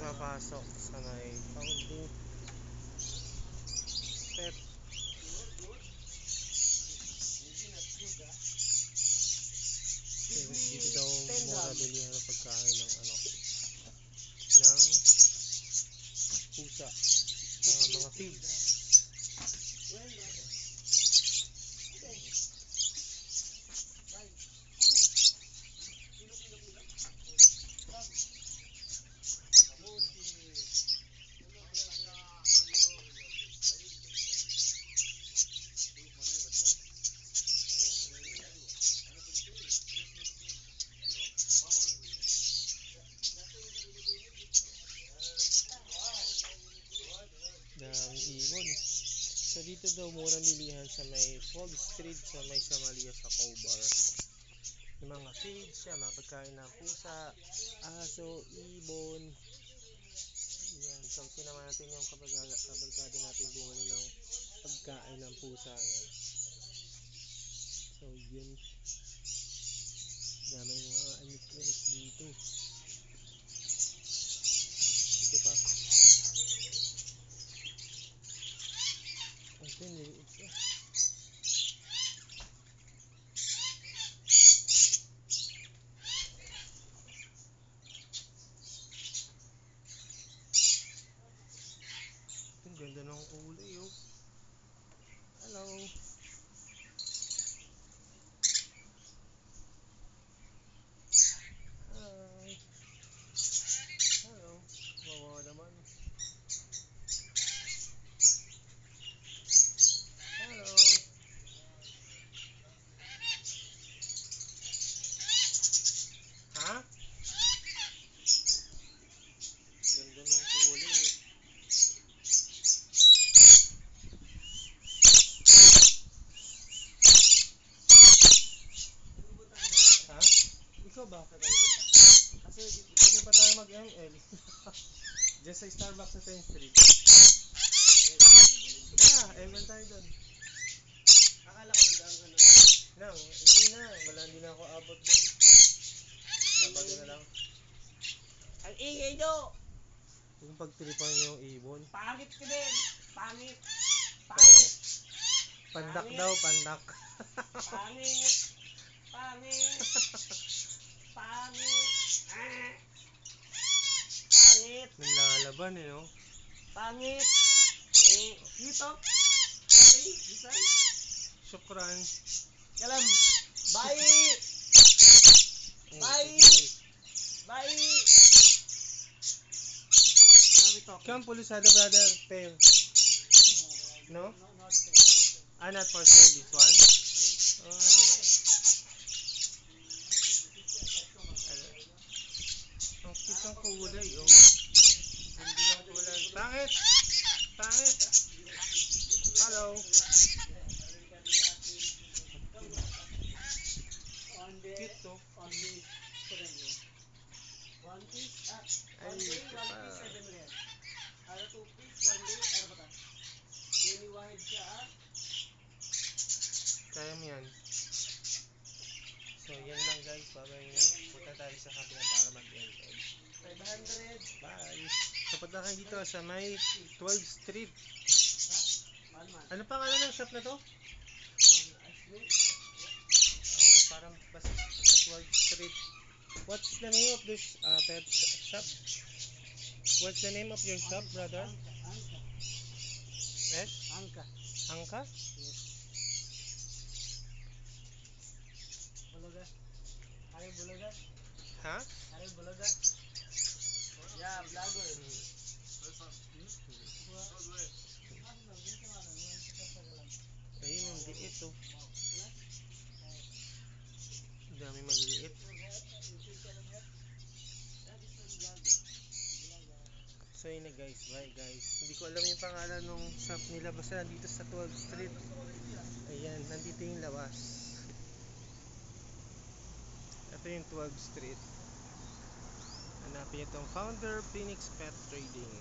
papasok sa may founding pet. Dito daw mura bilihan ng pagkain ng ng pusa sa mga feeds. Daming ibon. So dito daw mura bilihan sa may 12th Street sa may Samalia sa Cobar. Yung mga feeds siya, mga pagkain ng pusa, aso, ibon. Yan. So sinama natin yung kabarkada natin bumili ng pagkain ng pusa niya. So yun. Daming mga anikrenes dito. Dito pa. Ito liit siya. Ang ganda ng kulay oh. Hello. Hi. Hello. Wawa naman. Hello. Ha? Ganda ng kulay oh. Ha? Ikaw ba? Kasi hindi pa tayo mag-ML. Diyan sa Starbucks sa 10th Street. ML tayo doon. Akala ko nagdaan ka na. No, hindi na ako abot doon. Sabado na lang. Ang ingay nyo! Yung pagtripan niyo yung ibon. Pangit ka din! Pangit! Oo. Pangit! Pandak Pangit. daw, pandak. Pangit! Pangit! Pangit! Ah! Pangit! Nilalaban eh, no? Pangit! Dito! Okay, design! Syukran. Kalam! Bye! Bye! Bye! Come, Pulisada brother, tail. No? Ah, not for sale, this one? Ang cute ng kulay, oh. Hindi ng kulay. Pangit! Pangit! Hello! Cute to. One piece, Ay, ito pa. 7 real. Ano 2 piece, 1 day, ano ba ta? Daily wahid siya Kaya mo yan. So, yan lang guys. Babay na. Punta tayo sa kabilang para mag-ML. 500. Bye! So, punta kayo dito sa may 12th Street. Palman. Ano pangalan ng shop na to? Parang basta sa 12th Street. What's the name of this pet shop? What's the name of your shop, brother? Angka. Yes? Angka. Angka? Bulaga. Hari Bulaga. Ha? Hari Bulaga. Yeah, vlogger. Ayun yung liit oh. Dami maliliit. So yun na guys, bye guys. Hindi ko alam yung pangalan ng shop nila, basta nandito sa 12th Street. Ayan, nandito yung labas. Ito yung 12th Street. Hanapin itong Founder Phoenix Pet Trading.